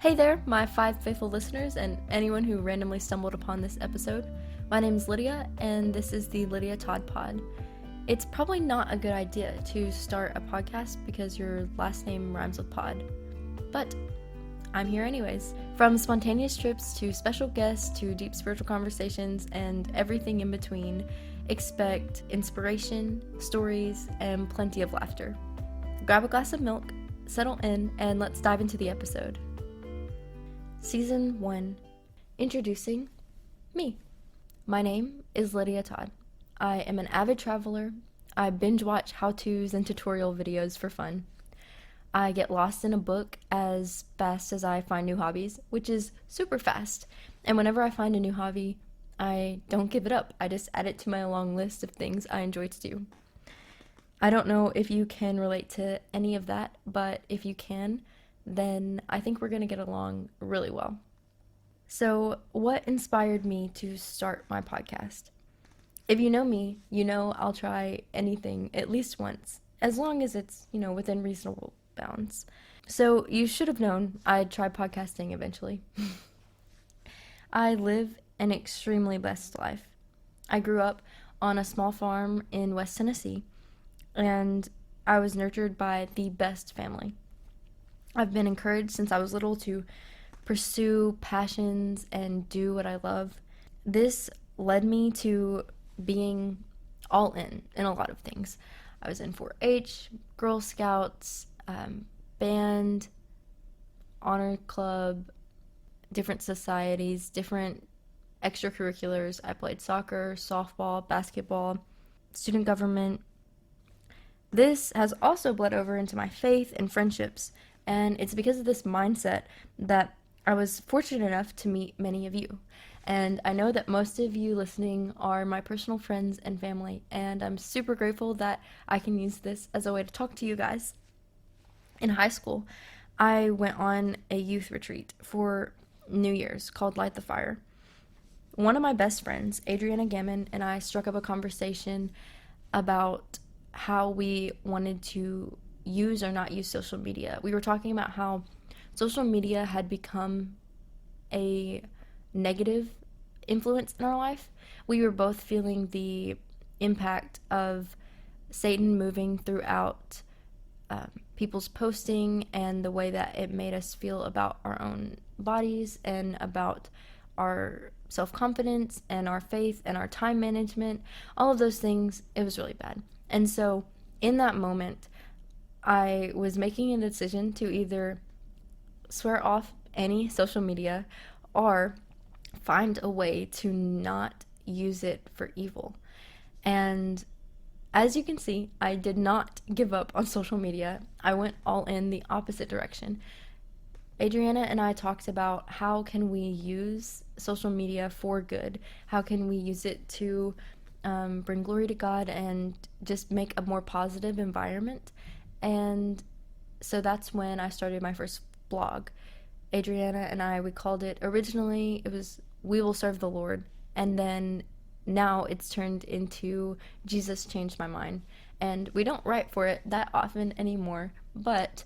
Hey there, my 5 faithful listeners and anyone who randomly stumbled upon this episode. My name is Lydia, and this is the Lydia Todd Pod. It's probably not a good idea to start a podcast because your last name rhymes with pod, but I'm here anyways. From spontaneous trips to special guests to deep spiritual conversations and everything in between, expect inspiration, stories, and plenty of laughter. Grab a glass of milk, settle in, and let's dive into the episode. Season 1. Introducing me. My name is Lydia Todd. I am an avid traveler. I binge watch how-tos and tutorial videos for fun. I get lost in a book as fast as I find new hobbies, which is super fast. And whenever I find a new hobby, I don't give it up. I just add it to my long list of things I enjoy to do. I don't know if you can relate to any of that, but if you can, then I think we're going to get along really well. So, what inspired me to start my podcast? If you know me, you know I'll try anything at least once, as long as it's, within reasonable bounds. So, you should have known I'd try podcasting eventually. I live an extremely blessed life. I grew up on a small farm in West Tennessee, and I was nurtured by the best family. I've been encouraged since I was little to pursue passions and do what I love. This led me to being all in a lot of things. I was in 4-H, Girl Scouts, band, honor club, different societies, different extracurriculars. I played soccer, softball, basketball, student government. This has also bled over into my faith and friendships. And it's because of this mindset that I was fortunate enough to meet many of you. And I know that most of you listening are my personal friends and family, and I'm super grateful that I can use this as a way to talk to you guys. In high school, I went on a youth retreat for New Year's called Light the Fire. One of my best friends, Adriana Gammon, and I struck up a conversation about how we wanted to use or not use social media. We were talking about how social media had become a negative influence in our life. We were both feeling the impact of Satan moving throughout people's posting and the way that it made us feel about our own bodies and about our self-confidence and our faith and our time management. All of those things, it was really bad. And so in that moment, I was making a decision to either swear off any social media or find a way to not use it for evil. And as you can see, I did not give up on social media. I went all in the opposite direction. Adriana and I talked about how can we use social media for good? How can we use it to bring glory to God and just make a more positive environment? And so that's when I started my first blog. Adriana and I, we called it, originally it was We Will Serve the Lord, and then now it's turned into Jesus Changed My Mind. And we don't write for it that often anymore, but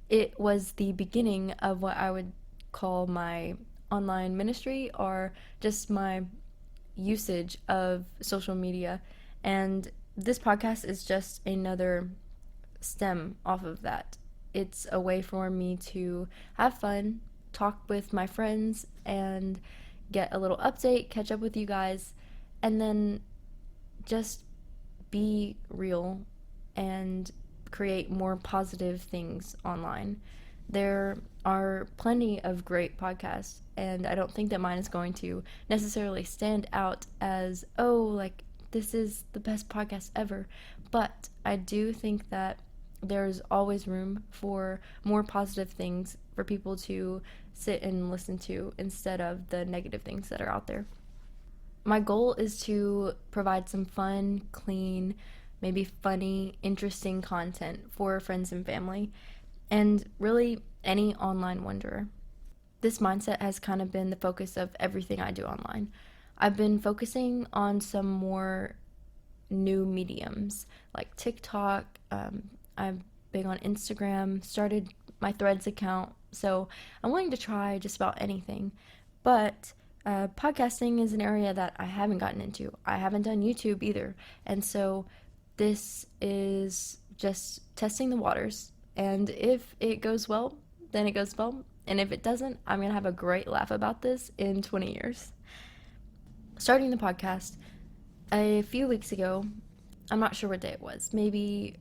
it was the beginning of what I would call my online ministry or just my usage of social media. And this podcast is just another stem off of that. It's a way for me to have fun, talk with my friends, and get a little update, catch up with you guys, and then just be real and create more positive things online. There are plenty of great podcasts, and I don't think that mine is going to necessarily stand out as, this is the best podcast ever. But I do think that there's always room for more positive things for people to sit and listen to instead of the negative things that are out there. My goal is to provide some fun, clean, maybe funny, interesting content for friends and family, and really any online wanderer. This mindset has kind of been the focus of everything I do online. I've been focusing on some more new mediums like TikTok. I'm big on Instagram, started my Threads account So I'm willing to try just about anything. But podcasting is an area that I haven't gotten into. I haven't done YouTube either. And so this is just testing the waters. And if it goes well, then it goes well. And if it doesn't, I'm going to have a great laugh about this in 20 years. Starting the podcast a few weeks ago, I'm not sure what day it was, maybe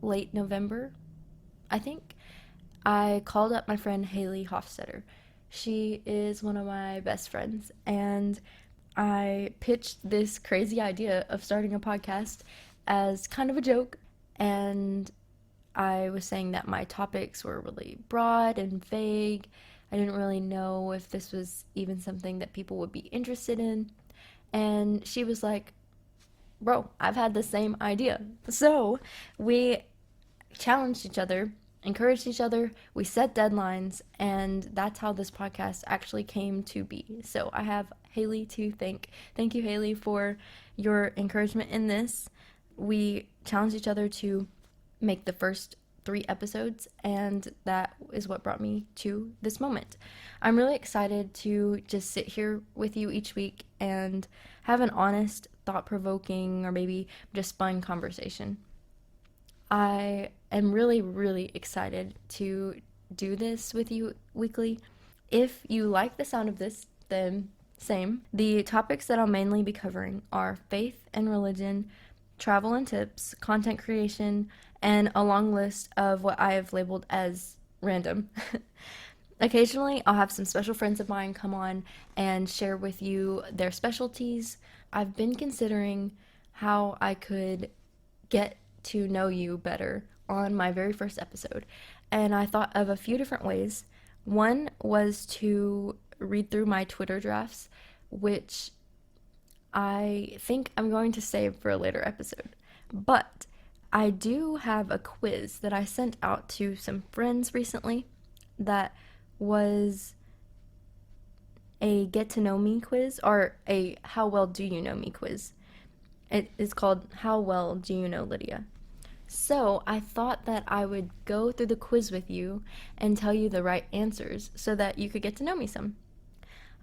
late November, I think. I called up my friend Haley Hofstetter. She is one of my best friends, and I pitched this crazy idea of starting a podcast as kind of a joke, and I was saying that my topics were really broad and vague. I didn't really know if this was even something that people would be interested in, and she was like, bro, I've had the same idea. So we challenged each other, encouraged each other, we set deadlines, and that's how this podcast actually came to be. So I have Haley to thank. Thank you, Haley, for your encouragement in this. We challenged each other to make the first 3 episodes, and that is what brought me to this moment. I'm really excited to just sit here with you each week and have an honest, thought-provoking, or maybe just fun conversation. I am really, really excited to do this with you weekly. If you like the sound of this, then same. The topics that I'll mainly be covering are faith and religion, travel and tips, content creation, and a long list of what I have labeled as random. Occasionally, I'll have some special friends of mine come on and share with you their specialties. I've been considering how I could get to know you better on my very first episode, and I thought of a few different ways. One was to read through my Twitter drafts, which I think I'm going to save for a later episode. But I do have a quiz that I sent out to some friends recently that was a get to know me quiz, or a how well do you know me quiz. It is called How Well Do You Know Lydia? So I thought that I would go through the quiz with you and tell you the right answers so that you could get to know me some.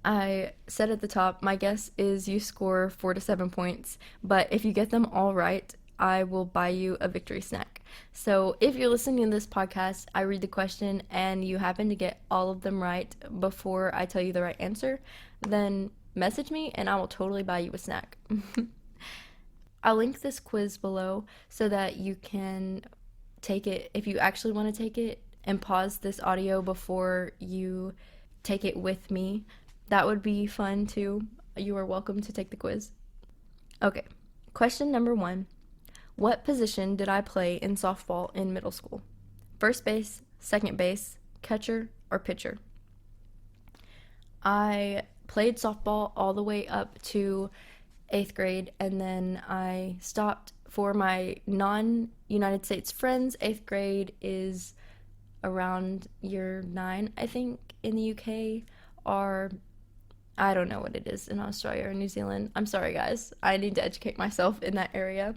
I said at the top, my guess is you score 4 to 7 points, but if you get them all right, I will buy you a victory snack. So if you're listening to this podcast, I read the question and you happen to get all of them right before I tell you the right answer, then message me and I will totally buy you a snack. I'll link this quiz below so that you can take it if you actually want to take it, and pause this audio before you take it with me. That would be fun too. You are welcome to take the quiz. Okay, question number 1. What position did I play in softball in middle school? First base, second base, catcher, or pitcher? I played softball all the way up to 8th grade, and then I stopped for my non-United States friends. 8th grade is around year 9, I think, in the UK, or I don't know what it is in Australia or New Zealand. I'm sorry, guys. I need to educate myself in that area.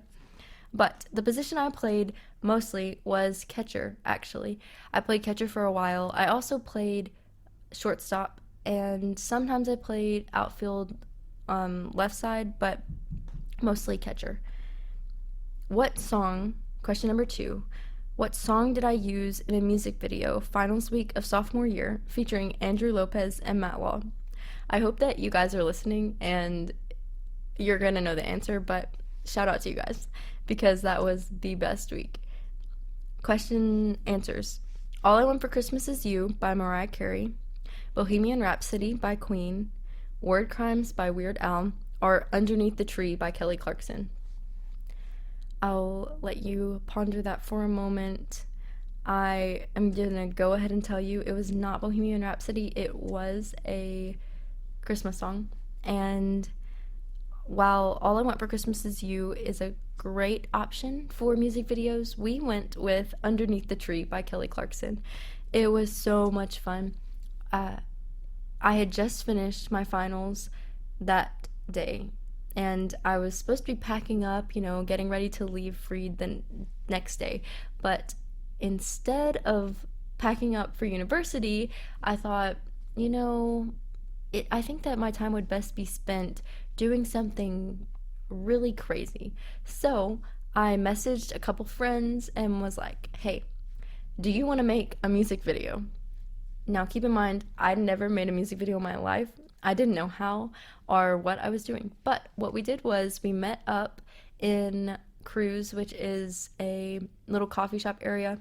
But the position I played mostly was catcher, actually. I played catcher for a while. I also played shortstop, and sometimes I played outfield, left side, but mostly catcher. What song, question number 2, what song did I use in a music video finals week of sophomore year featuring Andrew Lopez and Matt Law? I hope that you guys are listening and you're gonna know the answer, but shout out to you guys because that was the best week. Question answers. All I Want for Christmas Is You by Mariah Carey, Bohemian Rhapsody by Queen, Word Crimes by Weird Al, or Underneath the Tree by Kelly Clarkson. I'll let you ponder that for a moment. I am gonna go ahead and tell you it was not Bohemian Rhapsody. It was a Christmas song. And while All I Want for Christmas Is You is a great option for music videos, we went with Underneath the Tree by Kelly Clarkson. It was so much fun. I had just finished my finals that day, and I was supposed to be packing up, getting ready to leave Freed the next day, but instead of packing up for university, I thought, I think that my time would best be spent doing something really crazy. So I messaged a couple friends and was like, hey, do you want to make a music video? Now, keep in mind, I'd never made a music video in my life. I didn't know how or what I was doing. But what we did was we met up in Cruz, which is a little coffee shop area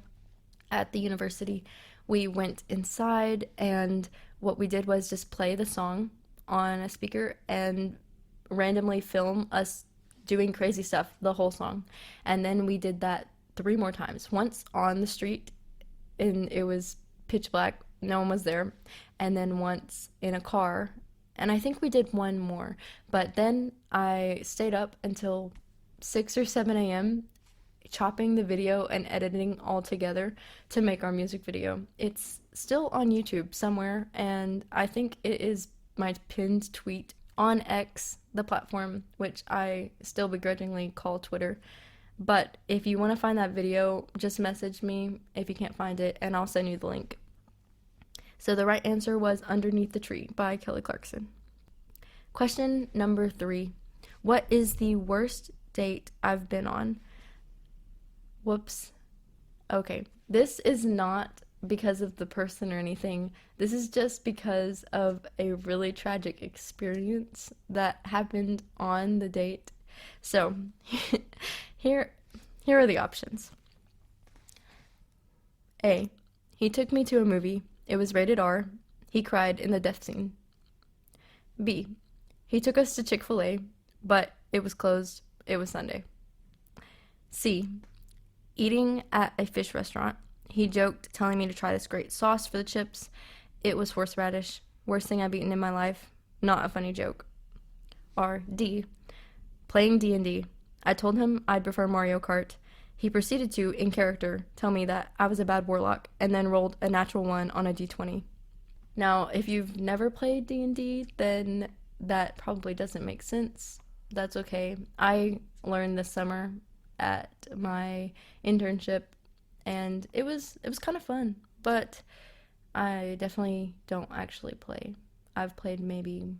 at the university. We went inside, and what we did was just play the song on a speaker and randomly film us doing crazy stuff the whole song. And then we did that 3 more times. Once on the street, and it was pitch black, no one was there, and then once in a car, and I think we did one more. But then I stayed up until 6 or 7 a.m. chopping the video and editing all together to make our music video. It's still on YouTube somewhere, and I think it is my pinned tweet on X, the platform, which I still begrudgingly call Twitter. But if you want to find that video, just message me if you can't find it, and I'll send you the link. So the right answer was Underneath the Tree by Kelly Clarkson. Question number 3. What is the worst date I've been on? Whoops. Okay, this is not because of the person or anything. This is just because of a really tragic experience that happened on the date. So, here are the options. A. He took me to a movie. It was rated R. He cried in the death scene. B. He took us to Chick-fil-A, but it was closed. It was Sunday. C. Eating at a fish restaurant. He joked, telling me to try this great sauce for the chips. It was horseradish. Worst thing I've eaten in my life. Not a funny joke. Or D. Playing D&D. I told him I'd prefer Mario Kart. He proceeded to, in character, tell me that I was a bad warlock, and then rolled a natural 1 on a d20. Now, if you've never played D&D, then that probably doesn't make sense. That's okay. I learned this summer at my internship, and it was kind of fun, but I definitely don't actually play. I've played maybe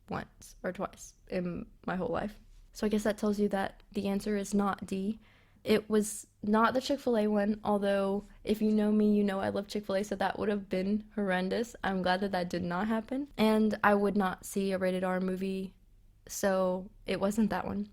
once or twice in my whole life. So I guess that tells you that the answer is not D. It was not the Chick-fil-A one, although if you know me, you know I love Chick-fil-A, so that would have been horrendous. I'm glad that that did not happen. And I would not see a rated R movie, so it wasn't that one.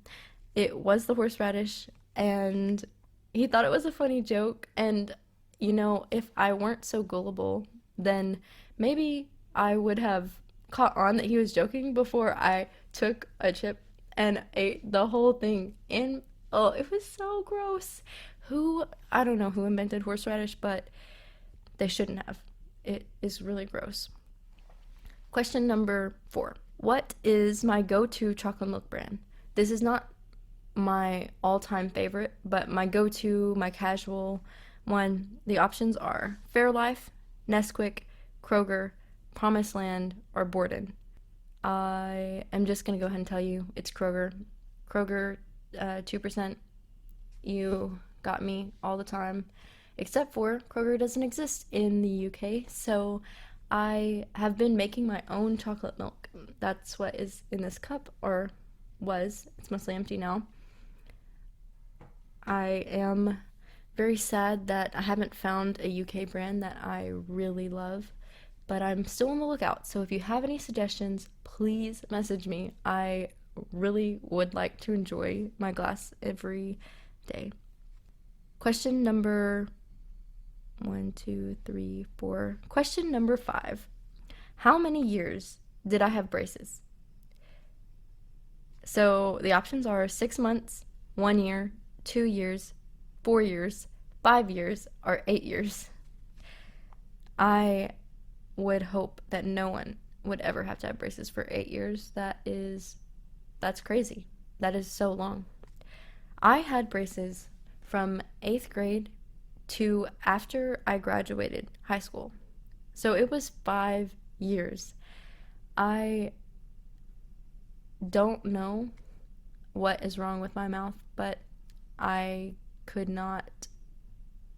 It was the horseradish, and he thought it was a funny joke, and, if I weren't so gullible, then maybe I would have caught on that he was joking before I took a chip and ate the whole thing. And oh, it was so gross. I don't know who invented horseradish, but they shouldn't have. It is really gross. Question number 4. What is my go-to chocolate milk brand? This is not my all-time favorite, but my go-to, my casual one. The options are Fairlife, Nesquik, Kroger, Promised Land, or Borden. I am just going to go ahead and tell you it's Kroger. Kroger, 2%. You got me all the time. Except for Kroger doesn't exist in the UK, so I have been making my own chocolate milk. That's what is in this cup, or was. It's mostly empty now. I am very sad that I haven't found a UK brand that I really love, but I'm still on the lookout. So if you have any suggestions, please message me. I really would like to enjoy my glass every day. Question number 1, 2, 3, 4. Question number 5. How many years did I have braces? So the options are 6 months, 1 year, 2 years, 4 years, 5 years, or 8 years. I would hope that no one would ever have to have braces for 8 years. That's crazy. That is so long. I had braces from 8th grade to after I graduated high school. So it was 5 years. I don't know what is wrong with my mouth, but I could not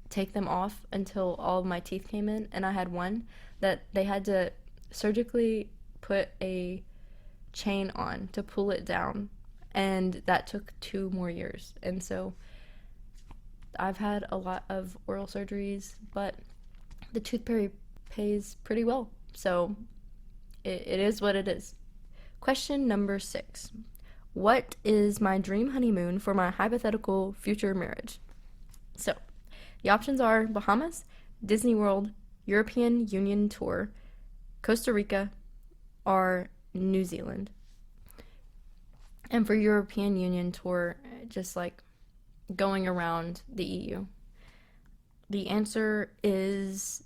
take them off until all of my teeth came in, and I had one that they had to surgically put a chain on to pull it down, and that took 2 more years. And so I've had a lot of oral surgeries, but the tooth fairy pays pretty well, so it is what it is. Question number 6. What is my dream honeymoon for my hypothetical future marriage? So the options are Bahamas, Disney World, European Union tour, Costa Rica, or New Zealand. And for European Union tour, just like going around the EU. The answer is,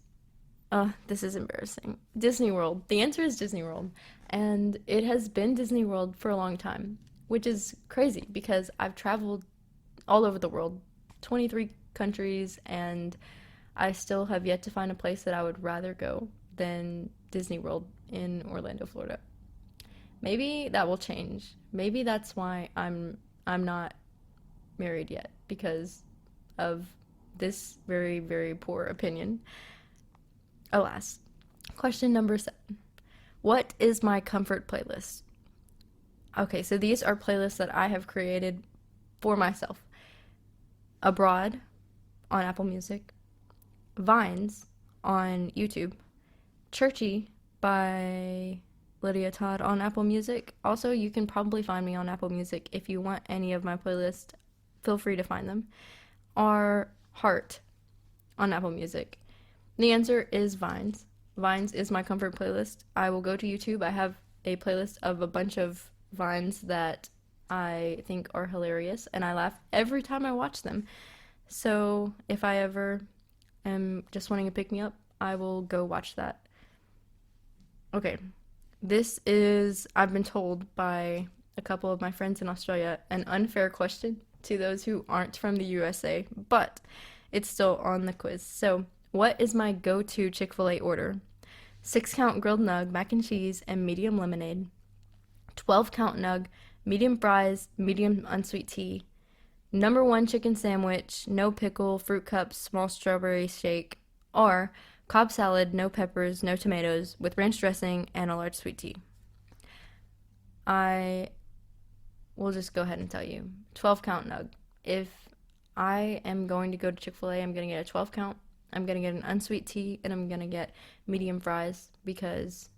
this is embarrassing, Disney World. The answer is Disney World. And it has been Disney World for a long time, which is crazy because I've traveled all over the world, 23 countries, and I still have yet to find a place that I would rather go than Disney World in Orlando, Florida. Maybe that will change. Maybe that's why I'm not married yet, because of this very, very poor opinion. Alas. Question number 7. What is my comfort playlist? Okay, so these are playlists that I have created for myself. Abroad on Apple Music, Vines on YouTube, Churchy by Lydia Todd on Apple Music. Also, you can probably find me on Apple Music if you want any of my playlists. Feel free to find them. Or Heart on Apple Music. The answer is Vines. Vines is my comfort playlist. I will go to YouTube. I have a playlist of a bunch of Vines that I think are hilarious, and I laugh every time I watch them. So if I ever am just wanting to pick me up, I will go watch that. Okay, this is, I've been told by a couple of my friends in Australia, an unfair question to those who aren't from the USA, but it's still on the quiz. So, what is my go-to Chick-fil-A order? 6-count grilled nug, mac and cheese, and medium lemonade. 12-count nug, medium fries, medium unsweet tea. Number 1 chicken sandwich, no pickle, fruit cups, small strawberry shake. Or Cobb salad, no peppers, no tomatoes, with ranch dressing and a large sweet tea. I will just go ahead and tell you. 12-count nug. If I am going to go to Chick-fil-A, I'm going to get a 12-count. I'm going to get an unsweet tea, and I'm going to get medium fries because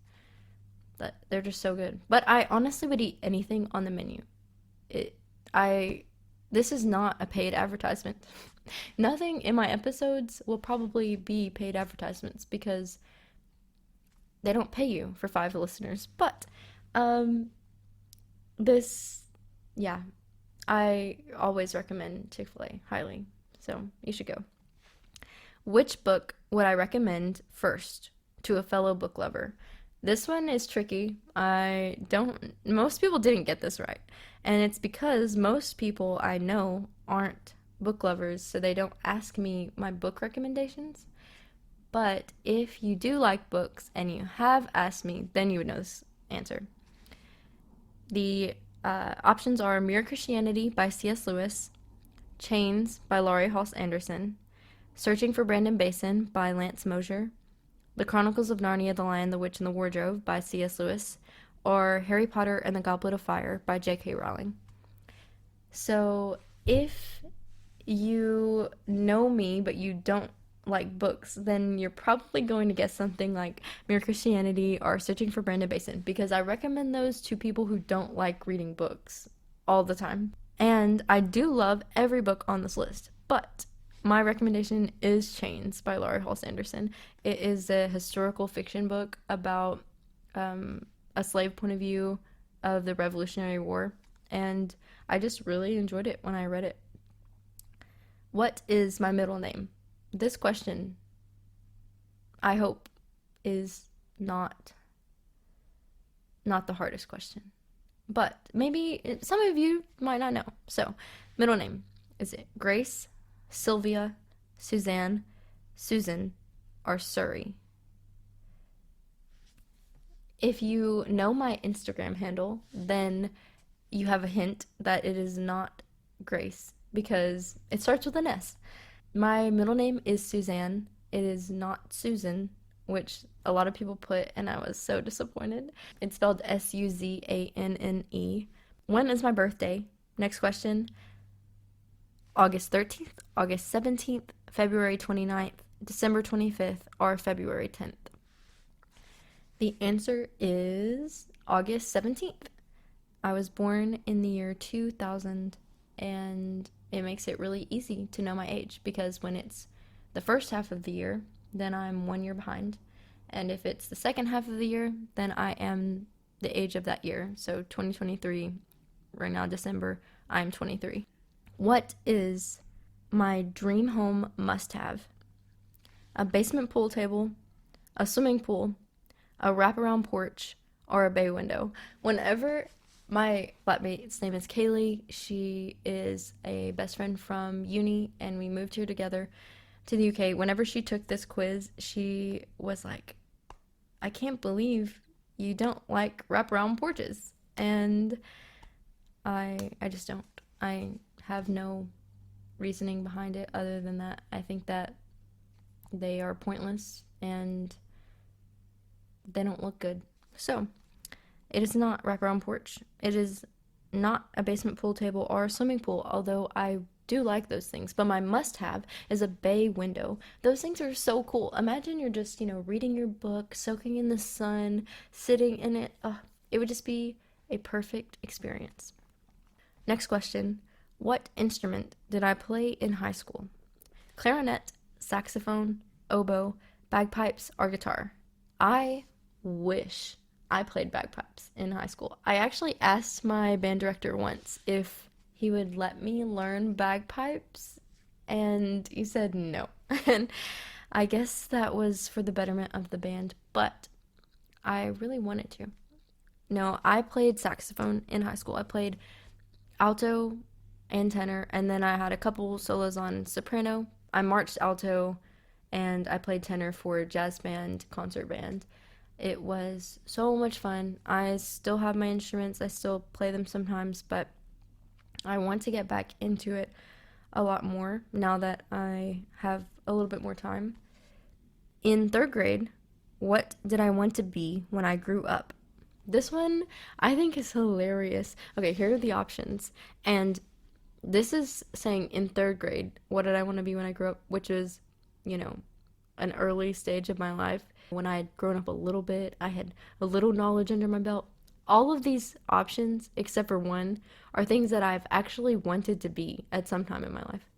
they're just so good. But I honestly would eat anything on the menu. This is not a paid advertisement. Nothing in my episodes will probably be paid advertisements because they don't pay you for 5 listeners. But I always recommend Chick-fil-A highly, so you should go. Which book would I recommend first to a fellow book lover? This one is tricky. Most people didn't get this right. And it's because most people I know aren't book lovers, so they don't ask me my book recommendations. But if you do like books and you have asked me, then you would know this answer. The options are Mere Christianity by C.S. Lewis, Chains by Laurie Halse Anderson, Searching for Brandon Basin by Lance Mosier, The Chronicles of Narnia, The Lion, the Witch, and the Wardrobe by C.S. Lewis, or Harry Potter and the Goblet of Fire by J.K. Rowling. So if you know me but you don't like books, then you're probably going to get something like Mere Christianity or Searching for Brandon Basin, because I recommend those to people who don't like reading books all the time. And I do love every book on this list, but my recommendation is Chains by Laurie Halse Anderson. It is a historical fiction book about a slave point of view of the Revolutionary War, and I just really enjoyed it when I read it. What is my middle name? This question, I hope, is not the hardest question, but maybe some of you might not know. So, middle name, is it Grace, Sylvia, Suzanne, Susan, or Surrey? If you know my Instagram handle, then you have a hint that it is not Grace, because it starts with an S. My middle name is Suzanne. It is not Susan, which a lot of people put, and I was so disappointed. It's spelled Suzanne. When is my birthday? Next question. August 13th, August 17th, February 29th, December 25th, or February 10th? The answer is August 17th. I was born in the year 2000, and it makes it really easy to know my age because when it's the first half of the year, then I'm 1 year behind. And if it's the second half of the year, then I am the age of that year. So 2023, right now, December, I'm 23. What is my dream home must-have? A basement pool table, a swimming pool, a wraparound porch, or a bay window. Whenever my flatmate's name is Kaylee, she is a best friend from uni, and we moved here together to the UK. Whenever she took this quiz, she was like, I can't believe you don't like wraparound porches. And I just don't. I have no reasoning behind it other than that I think that they are pointless and they don't look good. So, it is not wraparound porch. It is not a basement pool table or a swimming pool, although I do like those things. But my must-have is a bay window. Those things are so cool. Imagine you're just, reading your book, soaking in the sun, sitting in it. It would just be a perfect experience. Next question. What instrument did I play in high school? Clarinet, saxophone, oboe, bagpipes, or guitar? I wish I played bagpipes in high school. I actually asked my band director once if he would let me learn bagpipes, and he said no. And I guess that was for the betterment of the band, but I really wanted to. No, I played saxophone in high school. I played alto and tenor, and then I had a couple solos on soprano. I marched alto, and I played tenor for jazz band, concert band. It was so much fun. I still have my instruments. I still play them sometimes, but I want to get back into it a lot more now that I have a little bit more time. In third grade, what did I want to be when I grew up? This one I think is hilarious. Okay, here are the options. And this is saying in third grade, what did I want to be when I grew up, which is, an early stage of my life. When I had grown up a little bit, I had a little knowledge under my belt. All of these options, except for one, are things that I've actually wanted to be at some time in my life.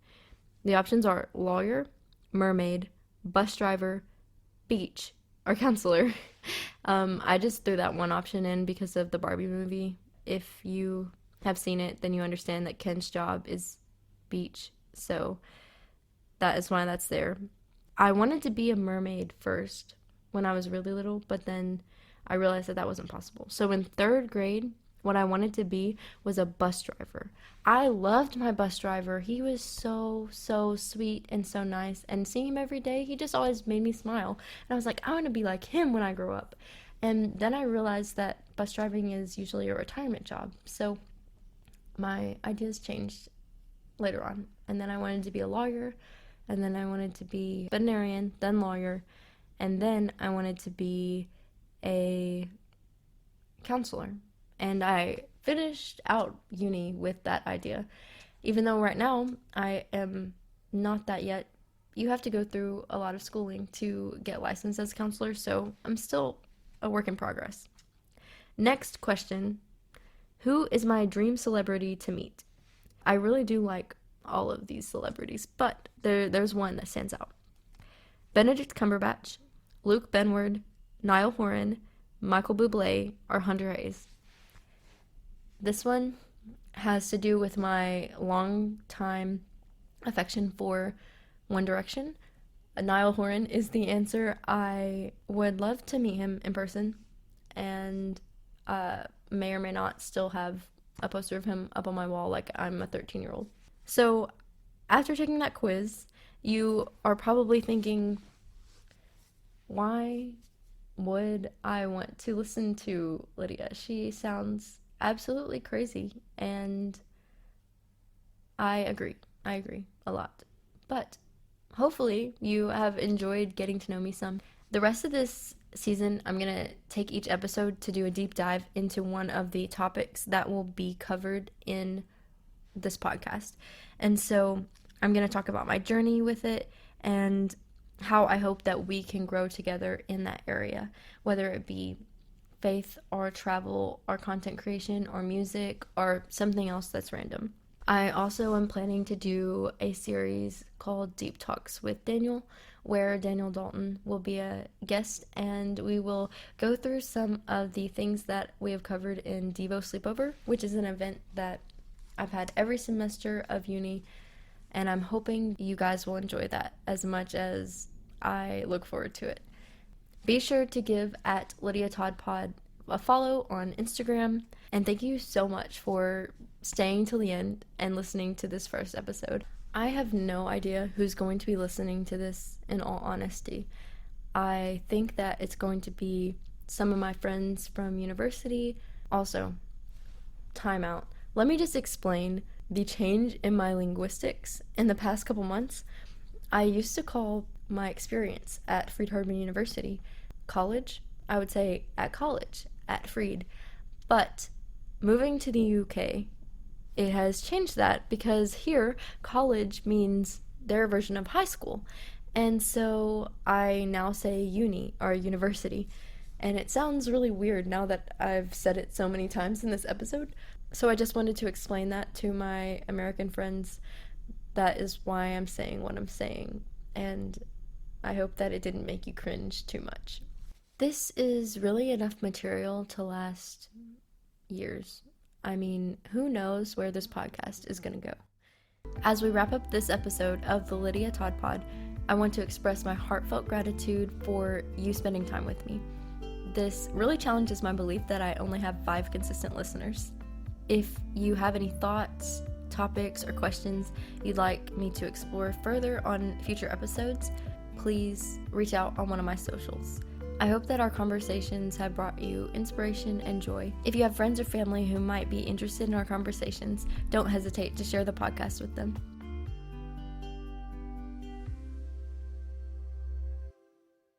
The options are lawyer, mermaid, bus driver, beach, or counselor. I just threw that one option in because of the Barbie movie. If you have seen it, then you understand that Ken's job is beach. So that is why that's there. I wanted to be a mermaid first when I was really little, but then I realized that wasn't possible. So in third grade, what I wanted to be was a bus driver. I loved my bus driver. He was so, so sweet and so nice. And seeing him every day, he just always made me smile. And I was like, I want to be like him when I grow up. And then I realized that bus driving is usually a retirement job. So my ideas changed later on. And then I wanted to be a lawyer. And then I wanted to be a veterinarian, then lawyer. And then I wanted to be a counselor. And I finished out uni with that idea. Even though right now I am not that yet. You have to go through a lot of schooling to get licensed as a counselor, so I'm still a work in progress. Next question. Who is my dream celebrity to meet? I really do like all of these celebrities, but there's one that stands out. Benedict Cumberbatch, Luke Benward, Niall Horan, Michael Bublé, or Hunter Hayes. This one has to do with my long time affection for One Direction. Niall Horan is the answer. I would love to meet him in person, and may or may not still have a poster of him up on my wall like I'm a 13-year-old. So after taking that quiz, you are probably thinking, why would I want to listen to Lydia? She sounds absolutely crazy, and I agree a lot. But hopefully you have enjoyed getting to know me some. The rest of this season, I'm going to take each episode to do a deep dive into one of the topics that will be covered in this podcast. And so I'm going to talk about my journey with it and how I hope that we can grow together in that area, whether it be faith or travel or content creation or music or something else that's random. I also am planning to do a series called Deep Talks with Daniel, where Daniel Dalton will be a guest, and we will go through some of the things that we have covered in Devo Sleepover, which is an event that I've had every semester of uni, and I'm hoping you guys will enjoy that as much as I look forward to it. Be sure to give at Lydia Todd Pod a follow on Instagram, and thank you so much for staying till the end and listening to this first episode. I have no idea who's going to be listening to this, in all honesty. I think that it's going to be some of my friends from university. Also, time out. Let me just explain the change in my linguistics in the past couple months. I used to call my experience at Freed-Hardeman University college. I would say at college, at Freed. But moving to the UK, it has changed that because here, college means their version of high school. And so I now say uni or university. And it sounds really weird now that I've said it so many times in this episode. So I just wanted to explain that to my American friends. That is why I'm saying what I'm saying. And I hope that it didn't make you cringe too much. This is really enough material to last years. I mean, who knows where this podcast is going to go. As we wrap up this episode of the Lydia Todd Pod, I want to express my heartfelt gratitude for you spending time with me. This really challenges my belief that I only have 5 consistent listeners. If you have any thoughts, topics, or questions you'd like me to explore further on future episodes, please reach out on one of my socials. I hope that our conversations have brought you inspiration and joy. If you have friends or family who might be interested in our conversations, don't hesitate to share the podcast with them.